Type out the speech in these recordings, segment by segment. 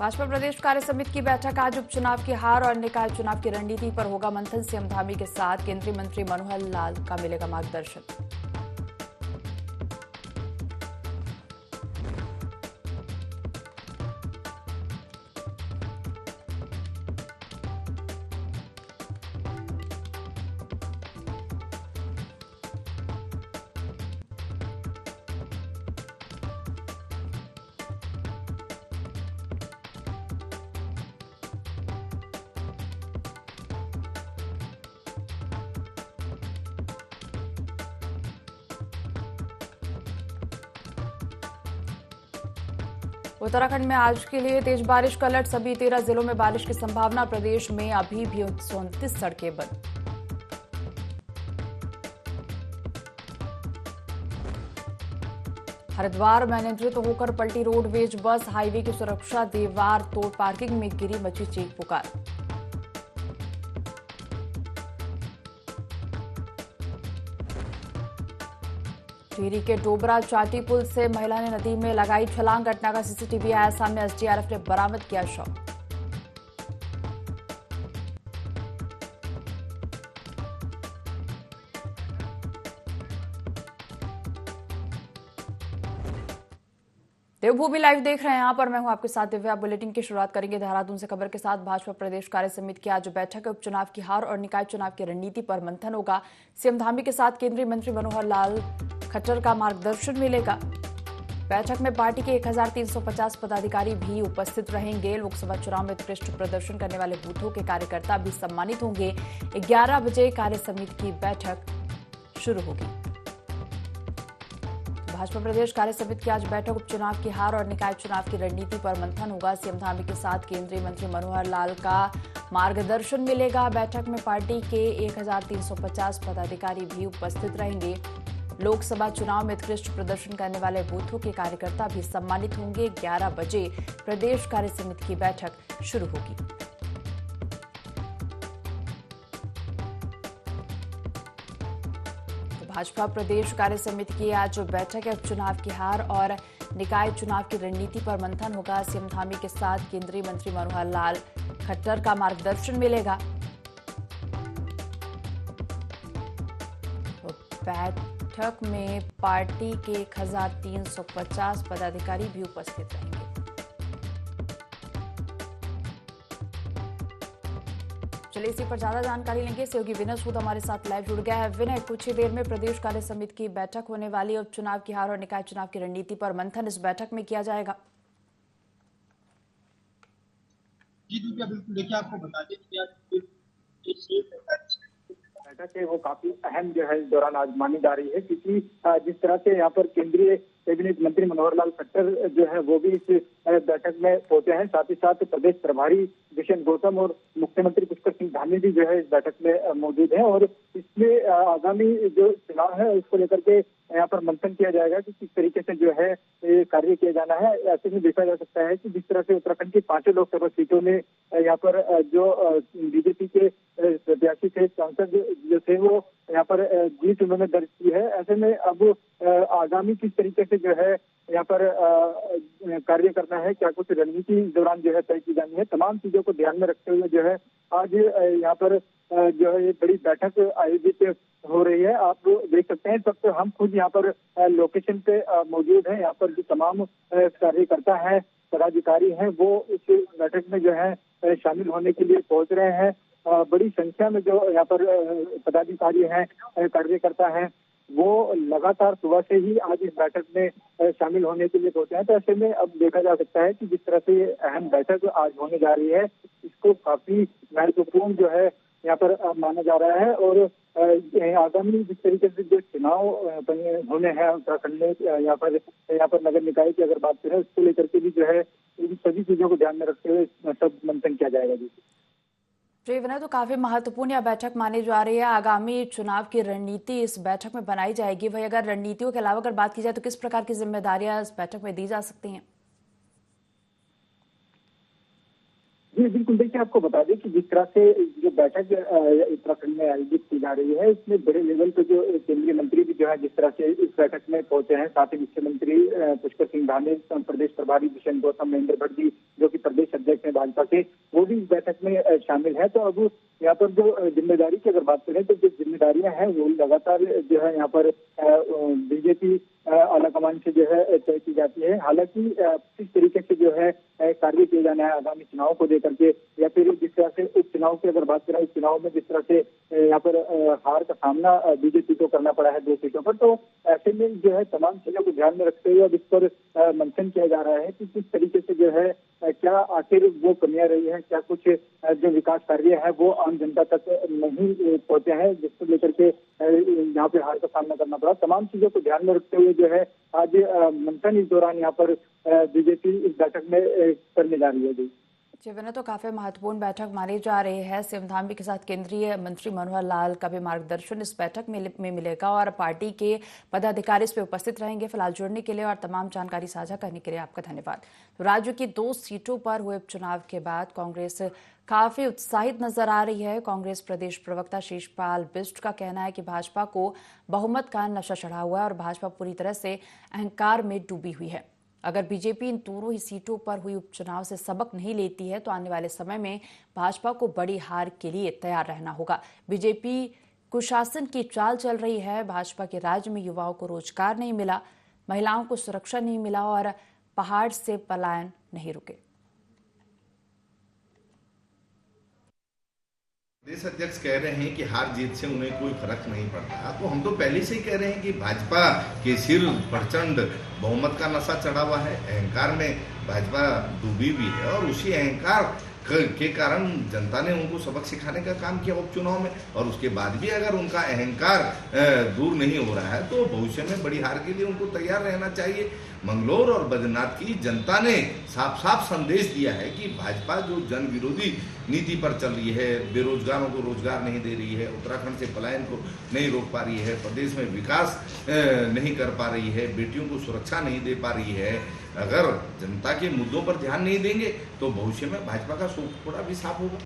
भाजपा प्रदेश कार्य समिति की बैठक आज उपचुनाव की हार और निकाय चुनाव की रणनीति पर होगा मंथन। सीएम धामी के साथ केंद्रीय मंत्री मनोहर लाल का मिलेगा मार्गदर्शन। उत्तराखंड में आज के लिए तेज बारिश का अलर्ट। सभी 13 जिलों में बारिश की संभावना। प्रदेश में अभी भी 129 सड़कें बंद। हरिद्वार में अनियंत्रित होकर पलटी रोडवेज बस। हाईवे की सुरक्षा दीवार तोड़ पार्किंग में गिरी, मची चीख पुकार। टिहरी के डोबरा चाटी पुल से महिला ने नदी में लगाई छलांग। घटना का सीसीटीवी आया सामने। एसडीआरएफ ने बरामद किया शव। देवभूमि लाइव देख रहे हैं यहाँ पर। मैं हूं आपके साथ दिव्या। बुलेटिन की शुरुआत करेंगे देहरादून से खबर के साथ। भाजपा प्रदेश कार्य समिति की आज बैठक है। उपचुनाव की हार और निकाय चुनाव की रणनीति पर मंथन होगा। सीएम धामी के साथ केंद्रीय मंत्री मनोहर लाल खट्टर का मार्गदर्शन मिलेगा। बैठक में पार्टी के 1350 पदाधिकारी भी उपस्थित रहेंगे। लोकसभा चुनाव में उत्कृष्ट प्रदर्शन करने वाले बूथों के कार्यकर्ता भी सम्मानित होंगे। 11 बजे कार्य समिति की बैठक शुरू होगी। भाजपा प्रदेश कार्य समिति की आज बैठक उपचुनाव की हार और निकाय चुनाव की रणनीति पर मंथन होगा। सीएम धामी के साथ केंद्रीय मंत्री मनोहर लाल का मार्गदर्शन मिलेगा। बैठक में पार्टी के 1350 पदाधिकारी भी उपस्थित रहेंगे। लोकसभा चुनाव में उत्कृष्ट प्रदर्शन करने वाले बूथों के कार्यकर्ता भी सम्मानित होंगे। 11 बजे प्रदेश कार्य समिति की बैठक शुरू होगी। भाजपा प्रदेश कार्य समिति की आज बैठक है। उपचुनाव की हार और निकाय चुनाव की रणनीति पर मंथन होगा। सीएम धामी के साथ केंद्रीय मंत्री मनोहर लाल खट्टर का मार्गदर्शन मिलेगा। बैठक में पार्टी के 1350 पदाधिकारी भी उपस्थित रहेंगे। चलिए इसी पर ज्यादा जानकारी लेंगे। सहयोगी विनय सूद हमारे साथ लाइव जुड़ गया है। विनय, कुछ ही देर में प्रदेश कार्य समिति की बैठक होने वाली है। उपचुनाव की हार और निकाय चुनाव की रणनीति पर मंथन इस बैठक में किया जाएगा। जी दीपिका, बिल्कुल। देखिए, आपको बता दें कि बैठक है वो काफी अहम जो है इस दौरान आज मानी जा रही है, क्योंकि जिस तरह से यहाँ पर केंद्रीय कैबिनेट मंत्री मनोहर लाल खट्टर जो है वो भी इस बैठक में पहुंचे हैं। साथ ही साथ प्रदेश प्रभारी दुष्यंत गौतम और मुख्यमंत्री पुष्कर सिंह धामी भी जो है इस बैठक में मौजूद हैं। और इसमें आगामी जो चुनाव है उसको लेकर के यहाँ पर मंथन किया जाएगा कि किस तरीके से जो है कार्य किया जाना है। ऐसे में देखा जा सकता है कि जिस तरह से उत्तराखंड की 5 लोकसभा सीटों में यहाँ पर जो बीजेपी के प्रत्याशी थे, सांसद जो थे, वो यहाँ पर जीत उन्होंने दर्ज की है। ऐसे में अब आगामी किस तरीके से जो है यहाँ पर कार्य करना है, क्या कुछ रणनीति इस दौरान जो है तय की जानी है, तमाम चीजों को ध्यान में रखते हुए जो है आज यहाँ पर जो है ये बड़ी बैठक आयोजित हो रही है। आप देख सकते हैं, सब तो हम खुद यहाँ पर लोकेशन पे मौजूद हैं। यहाँ पर जो तमाम कार्यकर्ता हैं, पदाधिकारी हैं, वो इस बैठक में जो है शामिल होने के लिए पहुंच रहे हैं। बड़ी संख्या में जो यहाँ पर पदाधिकारी हैं, कार्यकर्ता हैं, वो लगातार सुबह से ही आज इस बैठक में शामिल होने के लिए पहुंचे हैं। तो ऐसे में अब देखा जा सकता है कि जिस तरह से ये अहम बैठक आज होने जा रही है, इसको काफी महत्वपूर्ण जो है यहाँ पर माना जा रहा है। और आगामी जिस तरीके से जो चुनाव होने हैं उत्तराखंड में, यहाँ पर नगर निकाय की अगर बात करें, उसको लेकर के भी जो है इन सभी चीजों को ध्यान में रखते हुए सब मंथन किया जाएगा। जी विनय, तो काफी महत्वपूर्ण यह बैठक मानी जा रही है। आगामी चुनाव की रणनीति इस बैठक में बनाई जाएगी। वही अगर रणनीतियों के अलावा अगर बात की जाए तो किस प्रकार की जिम्मेदारियां इस बैठक में दी जा सकती हैं? जी बिल्कुल, देखिए आपको बता दें कि जिस तरह से जो बैठक उत्तराखंड में आयोजित की जा रही है, इसमें बड़े लेवल पे जो केंद्रीय मंत्री भी जो है जिस तरह से इस बैठक में पहुंचे हैं, साथ ही मुख्यमंत्री पुष्कर सिंह धामी, प्रदेश प्रभारी दुष्यंत गौतम, महेंद्र भट्ट जी जो कि प्रदेश अध्यक्ष हैं भाजपा के, वो भी इस बैठक में शामिल है। तो अब यहाँ पर जो जिम्मेदारी की अगर बात करें तो जो जिम्मेदारियां हैं वो लगातार जो है यहाँ पर बीजेपी आलाकमान से जो है तय की जाती है। हालांकि किस तरीके से जो है कार्य किया जाना है आगामी चुनाव को लेकर के, या फिर जिस तरह से उपचुनाव की अगर बात करें, उपचुनाव में जिस तरह से यहाँ पर हार का सामना बीजेपी को करना पड़ा है 2 सीटों पर, तो ऐसे में जो है तमाम चीजों को ध्यान में रखते हुए अब इस पर मंथन किया जा रहा है कि किस तरीके से जो है क्या आखिर वो कमियां रही है, क्या कुछ जो विकास कार्य है वो आम जनता तक नहीं पहुंचे हैं, जिसको लेकर के यहाँ पे हार का सामना करना पड़ा। तमाम चीजों को ध्यान में रखते हुए जो है आज मंथन इस दौरान यहाँ पर बीजेपी इस बैठक में करने जा रही है। जी जी विनय, तो काफी महत्वपूर्ण बैठक मानी जा रही है। सीएम धामी के साथ केंद्रीय मंत्री मनोहर लाल का भी मार्गदर्शन इस बैठक में मिलेगा और पार्टी के पदाधिकारी इस पर उपस्थित रहेंगे। फिलहाल जुड़ने के लिए और तमाम जानकारी साझा करने के लिए आपका धन्यवाद। तो राज्य की 2 सीटों पर हुए उपचुनाव के बाद कांग्रेस काफी उत्साहित नजर आ रही है। कांग्रेस प्रदेश प्रवक्ता शेषपाल बिष्ट का कहना है कि भाजपा को बहुमत का नशा चढ़ा हुआ है और भाजपा पूरी तरह से अहंकार में डूबी हुई है। अगर बीजेपी इन दोनों ही सीटों पर हुई उपचुनाव से सबक नहीं लेती है तो आने वाले समय में भाजपा को बड़ी हार के लिए तैयार रहना होगा। बीजेपी कुशासन की चाल चल रही है। भाजपा के राज्य में युवाओं को रोजगार नहीं मिला, महिलाओं को सुरक्षा नहीं मिला और पहाड़ से पलायन नहीं रुके। प्रदेश अध्यक्ष कह रहे हैं कि हार जीत से उन्हें कोई फर्क नहीं पड़ता, तो हम तो पहले से ही कह रहे हैं कि भाजपा के सिर प्रचंड बहुमत का नशा चढ़ा हुआ है, अहंकार में भाजपा डूबी भी है और उसी अहंकार के कारण जनता ने उनको सबक सिखाने का काम किया उपचुनाव में, और उसके बाद भी अगर उनका अहंकार दूर नहीं हो रहा है तो भविष्य में बड़ी हार के लिए उनको तैयार रहना चाहिए। मंगलौर और बद्रीनाथ की जनता ने साफ साफ संदेश दिया है कि भाजपा जो जन विरोधी नीति पर चल रही है, बेरोजगारों को रोजगार नहीं दे रही है, उत्तराखंड से पलायन को नहीं रोक पा रही है, प्रदेश में विकास नहीं कर पा रही है, बेटियों को सुरक्षा नहीं दे पा रही है, अगर जनता के मुद्दों पर ध्यान नहीं देंगे तो भविष्य में भाजपा का थोड़ा भी साफ होगा।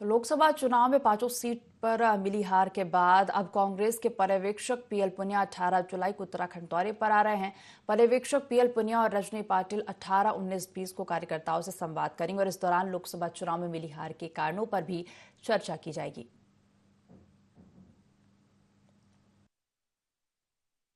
लोकसभा चुनाव में 5 सीट पर मिली हार के बाद अब कांग्रेस के पर्यवेक्षक पीएल पुनिया 18 जुलाई को उत्तराखंड दौरे पर आ रहे हैं। पर्यवेक्षक पीएल पुनिया और रजनी पाटिल 18, 19, 20 को कार्यकर्ताओं से संवाद करेंगे और इस दौरान लोकसभा चुनाव में मिली हार के कारणों पर भी चर्चा की जाएगी।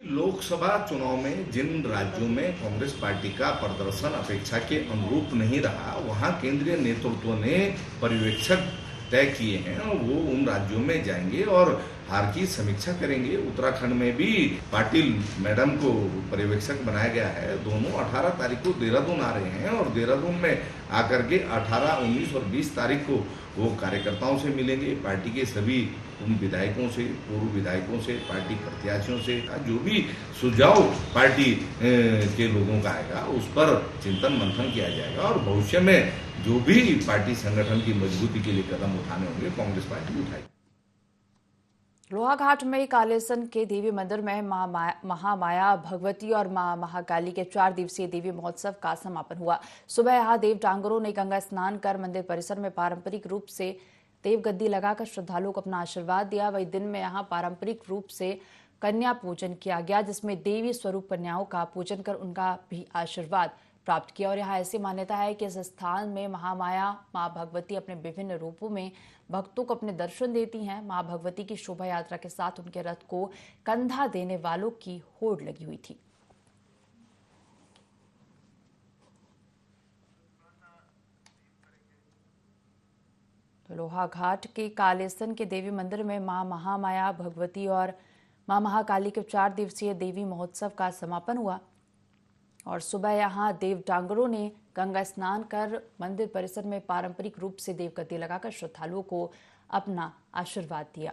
लोकसभा चुनाव में जिन राज्यों में कांग्रेस पार्टी का प्रदर्शन अपेक्षा के अनुरूप नहीं रहा, वहां केंद्रीय नेतृत्व ने पर्यवेक्षक तय किए हैं और वो उन राज्यों में जाएंगे और हार की समीक्षा करेंगे। उत्तराखंड में भी पाटिल मैडम को पर्यवेक्षक बनाया गया है। दोनों 18 तारीख को देहरादून आ रहे हैं और देहरादून में आकर के 18, 19 और 20 तारीख को वो कार्यकर्ताओं से मिलेंगे, पार्टी के सभी उन विधायकों से, पूर्व विधायकों से, पार्टी प्रत्याशियों से। जो भी सुझाव पार्टी के लोगों का आएगा उस पर चिंतन मंथन किया जाएगा और भविष्य में जो भी पार्टी संगठन की मजबूती के लिए कदम उठाने होंगे कांग्रेस पार्टी उठाएगी। लोहाघाट में कालेसन के देवी मंदिर में महामाया भगवती और मां महाकाली के 4 दिवसीय देवी महोत्सव का समापन हुआ। सुबह यहां देव डांगरों ने गंगा स्नान कर मंदिर परिसर में पारंपरिक रूप से देव गद्दी लगाकर श्रद्धालुओं को अपना आशीर्वाद दिया। वही दिन में यहां पारंपरिक रूप से कन्या पूजन किया गया, जिसमें देवी स्वरूप कन्याओं का पूजन कर उनका भी आशीर्वाद प्राप्त किया। और यहाँ ऐसी मान्यता है कि इस स्थान में महामाया मां भगवती अपने विभिन्न रूपों में भक्तों को अपने दर्शन देती हैं। मां भगवती की शोभा यात्रा के साथ उनके रथ को कंधा देने वालों की होड़ लगी हुई थी। तो लोहाघाट के कालेसन के देवी मंदिर में मां महामाया भगवती और मां महाकाली के 4 दिवसीय देवी महोत्सव का समापन हुआ और सुबह यहां देव डांगरों ने गंगा स्नान कर मंदिर परिसर में पारंपरिक रूप से देवगद्दी लगाकर श्रद्धालुओं को अपना आशीर्वाद दिया।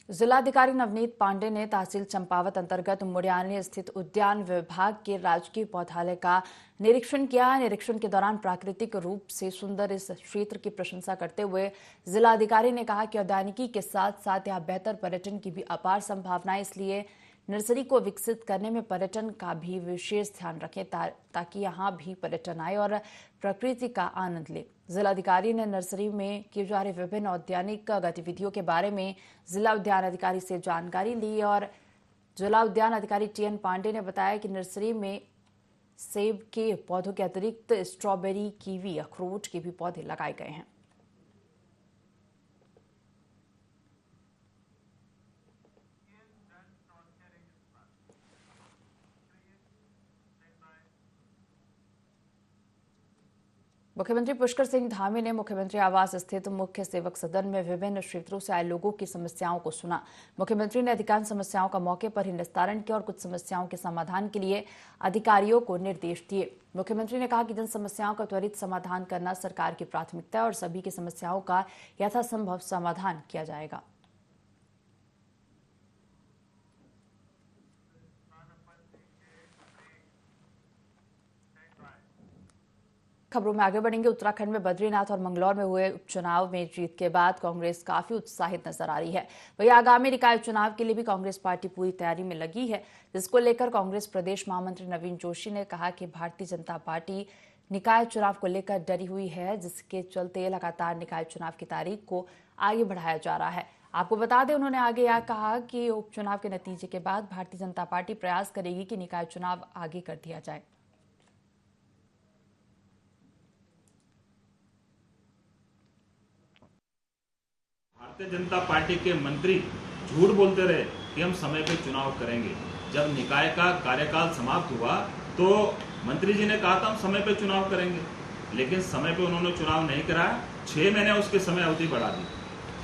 जिलाधिकारी नवनीत पांडे ने तहसील चंपावत अंतर्गत मुड़ियानी स्थित उद्यान विभाग के राजकीय पौधालय का निरीक्षण किया। निरीक्षण के दौरान प्राकृतिक रूप से सुंदर इस क्षेत्र की प्रशंसा करते हुए जिलाधिकारी ने कहा कि उद्यानिकी के साथ साथ यहाँ बेहतर पर्यटन की भी अपार संभावना है, इसलिए नर्सरी को विकसित करने में पर्यटन का भी विशेष ध्यान रखें ताकि यहाँ भी पर्यटन आए और प्रकृति का आनंद ले। जिलाधिकारी ने नर्सरी में किए जा रहे विभिन्न औद्यानिक गतिविधियों के बारे में जिला उद्यान अधिकारी से जानकारी ली और जिला उद्यान अधिकारी टीएन पांडे ने बताया कि नर्सरी में सेब के पौधों के अतिरिक्त स्ट्रॉबेरी, कीवी, अखरोट के भी पौधे लगाए गए हैं। मुख्यमंत्री पुष्कर सिंह धामी ने मुख्यमंत्री आवास स्थित मुख्य सेवक सदन में विभिन्न क्षेत्रों से आए लोगों की समस्याओं को सुना। मुख्यमंत्री ने अधिकांश समस्याओं का मौके पर ही निस्तारण किया और कुछ समस्याओं के समाधान के लिए अधिकारियों को निर्देश दिए। मुख्यमंत्री ने कहा कि जन समस्याओं का त्वरित समाधान करना सरकार की प्राथमिकता है और सभी की समस्याओं का यथासंभव समाधान किया जाएगा। खबरों में आगे बढ़ेंगे। उत्तराखंड में बद्रीनाथ और मंगलौर में हुए उपचुनाव में जीत के बाद कांग्रेस काफी उत्साहित नजर आ रही है। वहीं आगामी निकाय चुनाव के लिए भी कांग्रेस पार्टी पूरी तैयारी में लगी है, जिसको लेकर कांग्रेस प्रदेश महामंत्री नवीन जोशी ने कहा कि भारतीय जनता पार्टी निकाय चुनाव को लेकर डरी हुई है, जिसके चलते लगातार निकाय चुनाव की तारीख को आगे बढ़ाया जा रहा है। आपको बता दें, उन्होंने आगे यह कहा कि उपचुनाव के नतीजे के बाद भारतीय जनता पार्टी प्रयास करेगी कि निकाय चुनाव आगे कर दिया जाए। भारतीय जनता पार्टी के मंत्री झूठ बोलते रहे कि हम समय पे चुनाव करेंगे। जब निकाय का कार्यकाल समाप्त हुआ तो मंत्री जी ने कहा था हम समय पे चुनाव करेंगे, लेकिन समय पे उन्होंने चुनाव नहीं कराया। 6 महीने उसकी समय अवधि बढ़ा दी।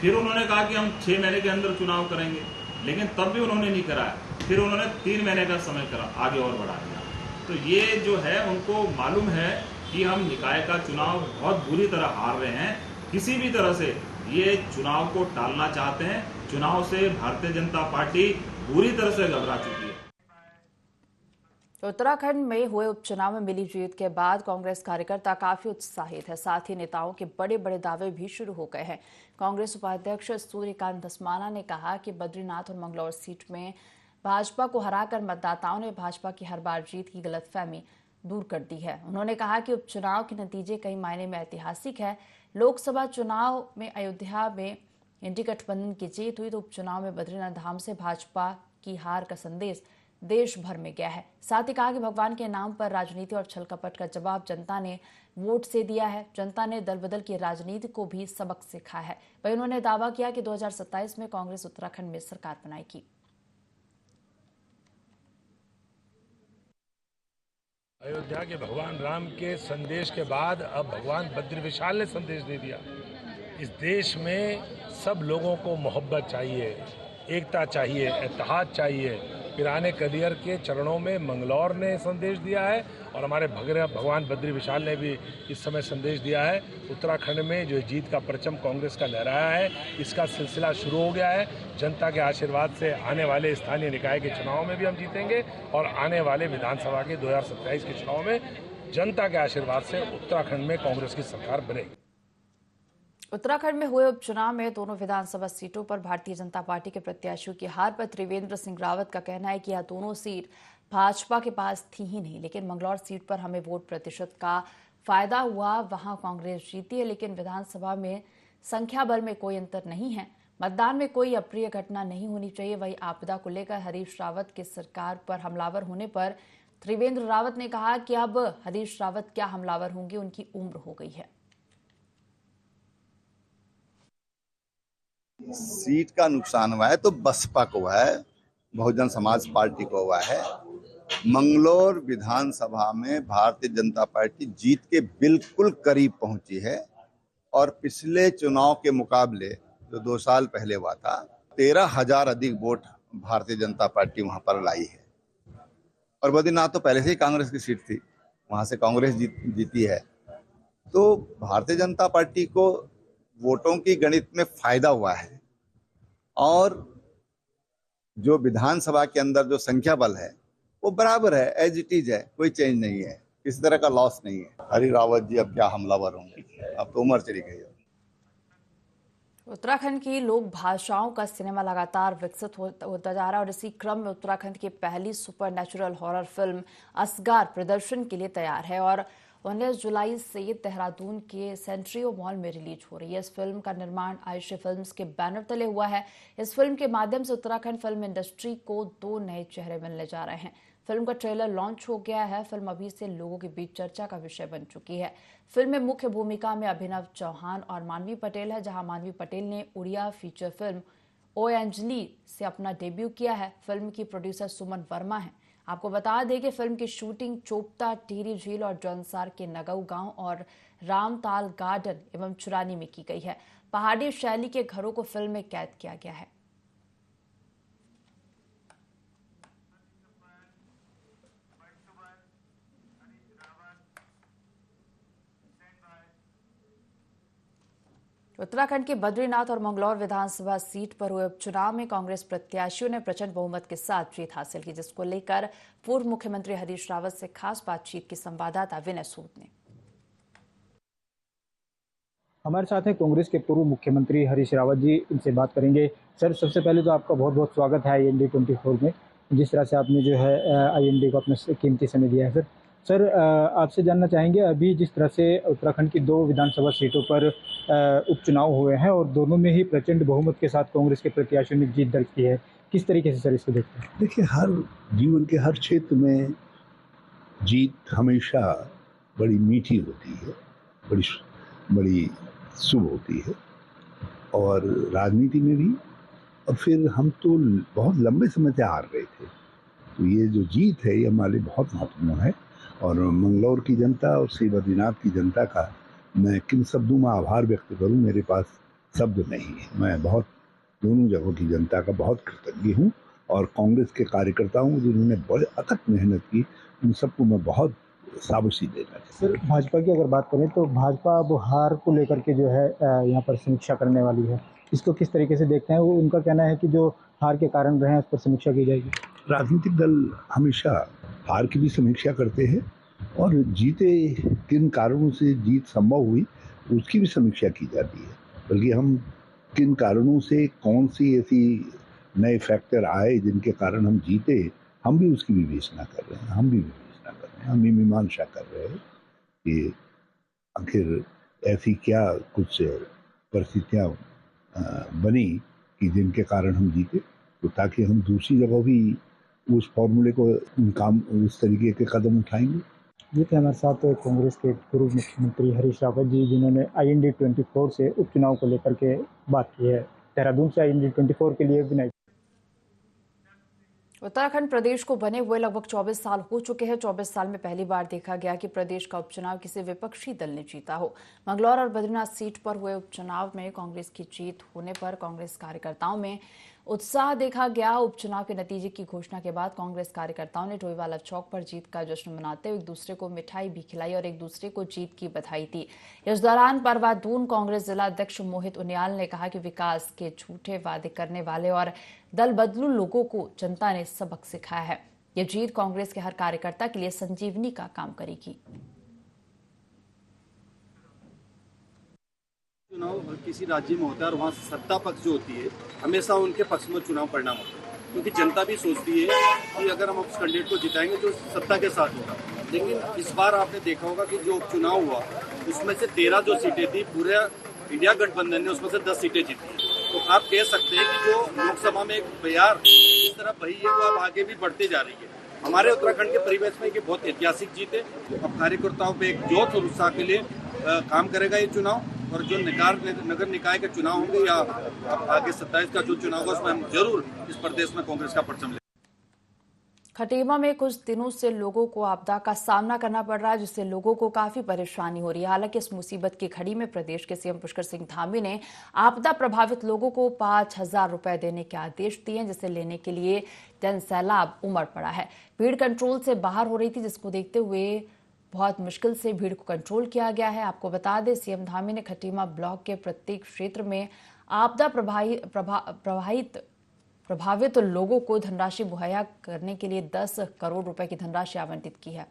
फिर उन्होंने कहा कि हम 6 महीने के अंदर चुनाव करेंगे, लेकिन तब भी उन्होंने नहीं कराया। फिर उन्होंने 3 महीने का समय आगे और बढ़ा दिया। तो ये जो है, उनको मालूम है कि हम निकाय का चुनाव बहुत बुरी तरह हार रहे हैं। किसी भी तरह से ये चुनाव को टालना चाहते हैं। चुनाव से भारतीय जनता पार्टी बुरी तरह से घबरा चुकी है। उत्तराखंड में हुए उपचुनाव में मिली जीत के बाद कांग्रेस कार्यकर्ता काफी उत्साहित है। साथ ही नेताओं के बड़े बड़े दावे भी शुरू हो गए हैं। कांग्रेस उपाध्यक्ष सूर्यकांत धस्माना ने कहा कि बद्रीनाथ और मंगलौर सीट में भाजपा को हराकर मतदाताओं ने भाजपा की हर बार जीत की गलतफहमी दूर कर दी है। उन्होंने कहा कि उपचुनाव के नतीजे कई मायने में ऐतिहासिक है। लोकसभा चुनाव में अयोध्या में इंडी गठबंधन की जीत हुई तो उपचुनाव में बद्रीनाथ धाम से भाजपा की हार का संदेश देश भर में गया है। साथ ही कहा कि भगवान के नाम पर राजनीति और छल कपट का जवाब जनता ने वोट से दिया है। जनता ने दल बदल की राजनीति को भी सबक सिखाया है। वहीं उन्होंने दावा किया कि 2027 में कांग्रेस उत्तराखंड में सरकार बनाएगी। अयोध्या के भगवान राम के संदेश के बाद अब भगवान बद्री विशाल ने संदेश दे दिया। इस देश में सब लोगों को मोहब्बत चाहिए, एकता चाहिए, इत्तेहाद चाहिए। पिराने कलियर के चरणों में मंगलौर ने संदेश दिया है और हमारे भगवान बद्री विशाल ने भी इस समय संदेश दिया है। उत्तराखंड में जो जीत का परचम कांग्रेस का लहराया है, इसका सिलसिला शुरू हो गया है। जनता के आशीर्वाद से आने वाले स्थानीय निकाय के चुनाव में भी हम जीतेंगे और आने वाले विधानसभा के 2027 के चुनाव में जनता के आशीर्वाद से उत्तराखंड में कांग्रेस की सरकार बनेगी। उत्तराखंड में हुए उपचुनाव में दोनों विधानसभा सीटों पर भारतीय जनता पार्टी के प्रत्याशियों की हार पर त्रिवेंद्र सिंह रावत का कहना है कि यह दोनों सीट भाजपा के पास थी ही नहीं, लेकिन मंगलौर सीट पर हमें वोट प्रतिशत का फायदा हुआ। वहां कांग्रेस जीती है, लेकिन विधानसभा में संख्या बल में कोई अंतर नहीं है। मतदान में कोई अप्रिय घटना नहीं होनी चाहिए। वही आपदा को लेकर हरीश रावत की सरकार पर हमलावर होने पर त्रिवेंद्र रावत ने कहा कि अब हरीश रावत क्या हमलावर होंगे, उनकी उम्र हो गई है। सीट का नुकसान हुआ है तो बसपा को हुआ है, बहुजन समाज पार्टी को हुआ है। मंगलौर विधानसभा में भारतीय जनता पार्टी जीत के बिल्कुल करीब पहुंची है और पिछले चुनाव के मुकाबले जो 2 साल पहले हुआ था 13,000 अधिक वोट भारतीय जनता पार्टी वहां पर लाई है। और बद्रीनाथ तो पहले से ही कांग्रेस की सीट थी, वहां से कांग्रेस जीती है। तो भारतीय जनता पार्टी को वोटों की गणित में फायदा हुआ है और जो विधानसभा के अंदर जो संख्या बल है वो बराबर है, एज इट इज है, कोई चेंज नहीं है, किसी तरह का लॉस नहीं है। हरी रावत जी अब क्या हमलावर होंगे, अब तो उम्र चली गई है। उत्तराखंड की लोक भाषाओं का सिनेमा लगातार विकसित होता जा रहा है और इसी क्रम में उत्तराखंड की पहली सुपरनैचुरल हॉरर फिल्म असगार प्रदर्शन के लिए तैयार है और 19 जुलाई से देहरादून के सेंट्रियो मॉल में रिलीज हो रही है। इस फिल्म का निर्माण आयुष्य फिल्म्स के बैनर तले हुआ है। इस फिल्म के माध्यम से उत्तराखंड फिल्म इंडस्ट्री को 2 नए चेहरे मिलने जा रहे हैं। फिल्म का ट्रेलर लॉन्च हो गया है। फिल्म अभी से लोगों के बीच चर्चा का विषय बन चुकी है। फिल्म में मुख्य भूमिका में अभिनव चौहान और मानवी पटेल है, जहां मानवी पटेल ने उड़िया फीचर फिल्म ओ एंजली से अपना डेब्यू किया है। फिल्म की प्रोड्यूसर सुमन वर्मा है। आपको बता दें कि फिल्म की शूटिंग चोपता, टिहरी झील और जौनसार के नगऊ गांव और रामताल गार्डन एवं चुरानी में की गई है। पहाड़ी शैली के घरों को फिल्म में कैद किया गया है। उत्तराखंड के बद्रीनाथ और मंगलौर विधानसभा सीट पर हुए उपचुनाव में कांग्रेस प्रत्याशियों ने प्रचंड बहुमत के साथ जीत हासिल की, जिसको लेकर पूर्व मुख्यमंत्री हरीश रावत से खास बातचीत की संवाददाता विनय सूद ने। हमारे साथ हैं कांग्रेस के पूर्व मुख्यमंत्री हरीश रावत जी, इनसे बात करेंगे। सर, सबसे पहले तो आपका बहुत बहुत स्वागत है IND 24 में, जिस तरह से आपने जो है IND को अपना कीमती समय दिया है। सर, आपसे जानना चाहेंगे, अभी जिस तरह से उत्तराखंड की 2 विधानसभा सीटों पर उपचुनाव हुए हैं और दोनों में ही प्रचंड बहुमत के साथ कांग्रेस के प्रत्याशियों ने जीत दर्ज की है, किस तरीके से सर इसको देखते हैं? देखिए, हर जीवन के हर क्षेत्र में जीत हमेशा बड़ी मीठी होती है, बड़ी शुभ होती है, और राजनीति में भी। और फिर हम तो बहुत लंबे समय से हार गए थे, तो ये जो जीत है ये हमारे लिए बहुत महत्वपूर्ण है। और मंगलौर की जनता और श्री बद्रीनाथ की जनता का मैं किन शब्दों में आभार व्यक्त करूं, मेरे पास शब्द नहीं है। मैं बहुत दोनों जगहों की जनता का बहुत कृतज्ञ हूं, और कांग्रेस के कार्यकर्ताओं जिन्होंने बड़े अथक मेहनत की, उन सबको मैं बहुत शाबाशी देना चाहता हूं। सर, भाजपा की अगर बात करें तो भाजपा अब हार को लेकर के जो है यहाँ पर समीक्षा करने वाली है, इसको किस तरीके से देखते हैं? वो उनका कहना है कि जो हार के कारण रहे हैं उस पर समीक्षा की जाएगी। राजनीतिक दल हमेशा हार की भी समीक्षा करते हैं, और जीते किन कारणों से जीत संभव हुई उसकी भी समीक्षा की जाती है। बल्कि हम किन कारणों से, कौन सी ऐसी नए फैक्टर आए जिनके कारण हम जीते, हम भी उसकी विवेचना कर रहे हैं। हम मीमांसा कर रहे हैं कि आखिर ऐसी क्या कुछ परिस्थितियाँ बनी कि जिनके कारण हम जीते, तो ताकि हम दूसरी जगह भी उस फॉर्मूले को उस तरीके के कदम उठाएंगे। ये थे हमारे साथ कांग्रेस के पूर्व मुख्यमंत्री हरीश रावत जी, जिन्होंने IND 24 से उपचुनाव को लेकर के बात की है। देहरादून से IND 24 के लिए विनय। उत्तराखंड प्रदेश को बने हुए लगभग 24 साल हो चुके हैं। 24 साल में पहली बार देखा गया कि प्रदेश का उपचुनाव किसी विपक्षी दल ने जीता हो। मंगलौर और बद्रीनाथ सीट पर हुए उपचुनाव में कांग्रेस की जीत होने पर कांग्रेस कार्यकर्ताओं में उत्साह देखा गया। उपचुनाव के नतीजे की घोषणा के बाद कांग्रेस कार्यकर्ताओं ने टोईवाला चौक पर जीत का जश्न मनाते हुए एक दूसरे को मिठाई भी खिलाई और एक दूसरे को जीत की बधाई दी। इस दौरान परवादून कांग्रेस जिला अध्यक्ष मोहित उनियाल ने कहा कि विकास के झूठे वादे करने वाले और दल बदलू लोगों को जनता ने सबक सिखाया है। ये जीत कांग्रेस के हर कार्यकर्ता के लिए संजीवनी का काम करेगी। चुनाव किसी राज्य में होता है और वहाँ सत्ता पक्ष जो होती है हमेशा उनके पक्ष में चुनाव परिणाम होता है, क्योंकि जनता भी सोचती है कि अगर हम उस कैंडिडेट को जिताएंगे तो सत्ता के साथ होगा। लेकिन इस बार आपने देखा होगा कि जो उपचुनाव हुआ उसमें से 13 जो सीटें थी पूरे इंडिया गठबंधन ने उसमें से 10 सीटें जीती। तो आप कह सकते हैं कि जो लोकसभा में एक बयार इस तरह बही है वो अब आगे भी बढ़ती जा रही है। हमारे उत्तराखंड के परिवेश में ये बहुत ऐतिहासिक जीत है। अब कार्यकर्ताओं पे एक जोश और उत्साह के लिए काम करेगा ये चुनाव, और जो नगर निकाय के चुनाव होंगे या आगे 27 का जो चुनाव होगा उसमें हम जरूर इस प्रदेश में कांग्रेस का परचम लेंगे। खटीमा में कुछ दिनों से लोगों को आपदा का सामना करना पड़ रहा है, जिससे लोगों को काफी परेशानी हो रही है। हालांकि इस मुसीबत की घड़ी में प्रदेश के CM पुष्कर सिंह धामी ने आपदा प्रभावित लोगों को 5,000 रुपए देने के आदेश दिए हैं, जिसे लेने के लिए जन सैलाब उमड़ पड़ा है। भीड़ कंट्रोल से बाहर हो रही थी, जिसको देखते हुए बहुत मुश्किल से भीड़ को कंट्रोल किया गया है। आपको बता दें, CM धामी ने खटीमा ब्लॉक के प्रत्येक क्षेत्र में आपदा प्रभावित प्रभावित लोगों को धनराशि मुहैया करने के लिए 10 करोड़ रुपए की धनराशि आवंटित की है।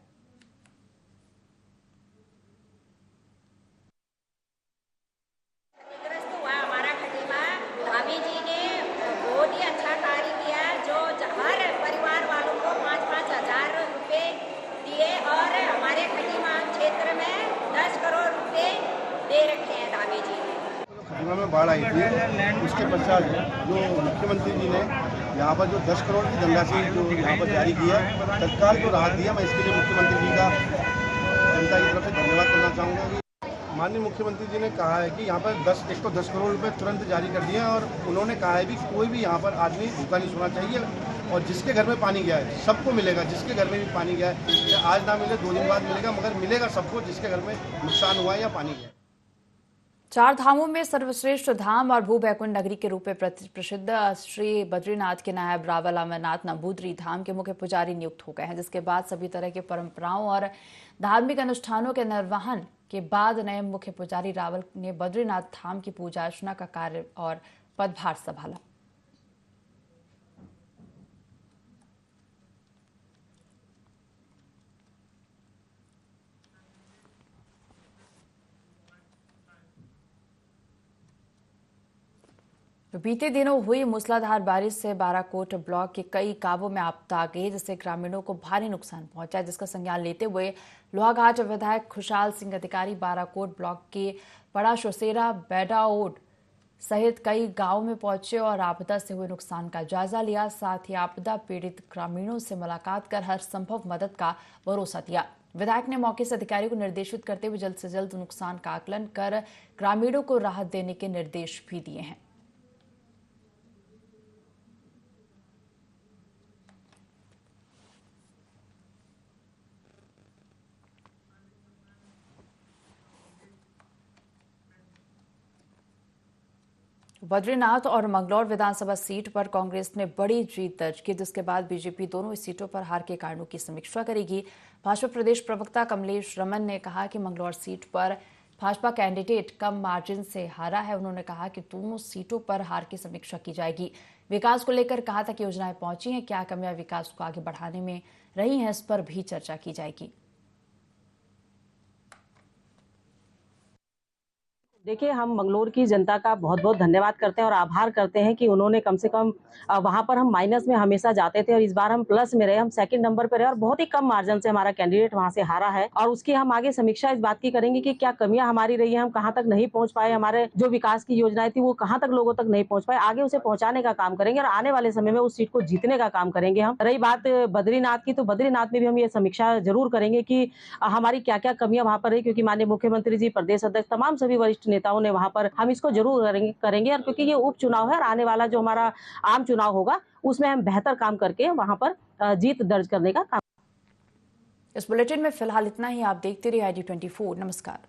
खटीमा में बाढ़ आई थी, उसके पश्चात जो मुख्यमंत्री जी ने यहाँ पर जो 10 करोड़ की धनराशि जो यहाँ पर जारी की है, तत्काल जो राहत दिया, मैं इसके लिए मुख्यमंत्री जी का जनता की तरफ से धन्यवाद करना चाहूँगा कि माननीय मुख्यमंत्री जी ने कहा है कि यहाँ पर 110 करोड़ रुपए तुरंत जारी कर दिए हैं और उन्होंने कहा है कि कोई भी यहाँ पर आदमी भूखा नहीं सोना चाहिए और जिसके घर में पानी गया है सबको मिलेगा। जिसके घर में भी पानी गया है, आज ना मिले 2 दिन बाद मिलेगा, मगर मिलेगा सबको जिसके घर में नुकसान हुआ है या पानी गया है। 4 धामों में सर्वश्रेष्ठ धाम और भू बैकुंठ नगरी के रूप में प्रसिद्ध श्री बद्रीनाथ के नायब रावल अमरनाथ नंबूदरी धाम के मुख्य पुजारी नियुक्त हो गए हैं, जिसके बाद सभी तरह के परंपराओं और धार्मिक अनुष्ठानों के निर्वहन के बाद नए मुख्य पुजारी रावल ने बद्रीनाथ धाम की पूजा अर्चना का कार्य और पदभार संभाला। बीते दिनों हुई मूसलाधार बारिश से बाराकोट ब्लॉक के कई गांवों में आपदा आ गई, जिससे ग्रामीणों को भारी नुकसान पहुंचा, जिसका संज्ञान लेते हुए लोहाघाट विधायक खुशहाल सिंह अधिकारी बाराकोट ब्लॉक के बड़ा शोसेरा बेडाओड सहित कई गांवों में पहुंचे और आपदा से हुए नुकसान का जायजा लिया। साथ ही आपदा पीड़ित ग्रामीणों से मुलाकात कर हर संभव मदद का भरोसा दिया। विधायक ने मौके से अधिकारियों को निर्देशित करते हुए जल्द से जल्द नुकसान का आकलन कर ग्रामीणों को राहत देने के निर्देश भी दिए हैं। बद्रीनाथ और मंगलौर विधानसभा सीट पर कांग्रेस ने बड़ी जीत दर्ज की, जिसके बाद बीजेपी दोनों इस सीटों पर हार के कारणों की समीक्षा करेगी। भाजपा प्रदेश प्रवक्ता कमलेश रमन ने कहा कि मंगलौर सीट पर भाजपा कैंडिडेट कम मार्जिन से हारा है। उन्होंने कहा कि दोनों सीटों पर हार की समीक्षा की जाएगी। विकास को लेकर कहा था कि योजनाएं पहुंची हैं, क्या कमियां विकास को आगे बढ़ाने में रही हैं, इस पर भी चर्चा की जाएगी। देखिए, हम मंगलौर की जनता का बहुत बहुत धन्यवाद करते हैं और आभार करते हैं कि उन्होंने कम से कम वहां पर हम माइनस में हमेशा जाते थे और इस बार हम प्लस में रहे, हम सेकंड नंबर पर रहे और बहुत ही कम मार्जिन से हमारा कैंडिडेट वहां से हारा है। और उसकी हम आगे समीक्षा इस बात की करेंगे कि क्या कमियां हमारी रही है, हम कहां तक नहीं पहुंच पाए, हमारे जो विकास की योजनाएं थी वो कहां तक लोगों तक नहीं पहुंच पाए, आगे उसे पहुंचाने का काम करेंगे और आने वाले समय में उस सीट को जीतने का काम करेंगे। हम रही बात बद्रीनाथ की, तो बद्रीनाथ में भी हम ये समीक्षा जरूर करेंगे कि हमारी क्या क्या कमियां वहां पर रही, क्योंकि माननीय मुख्यमंत्री जी, प्रदेश अध्यक्ष, तमाम सभी वरिष्ठ नेताओं ने वहां पर हम इसको जरूर करेंगे और क्योंकि ये उपचुनाव है और आने वाला जो हमारा आम चुनाव होगा उसमें हम बेहतर काम करके वहां पर जीत दर्ज करने का काम। इस बुलेटिन में फिलहाल इतना ही। आप देखते रहिए ID24। नमस्कार।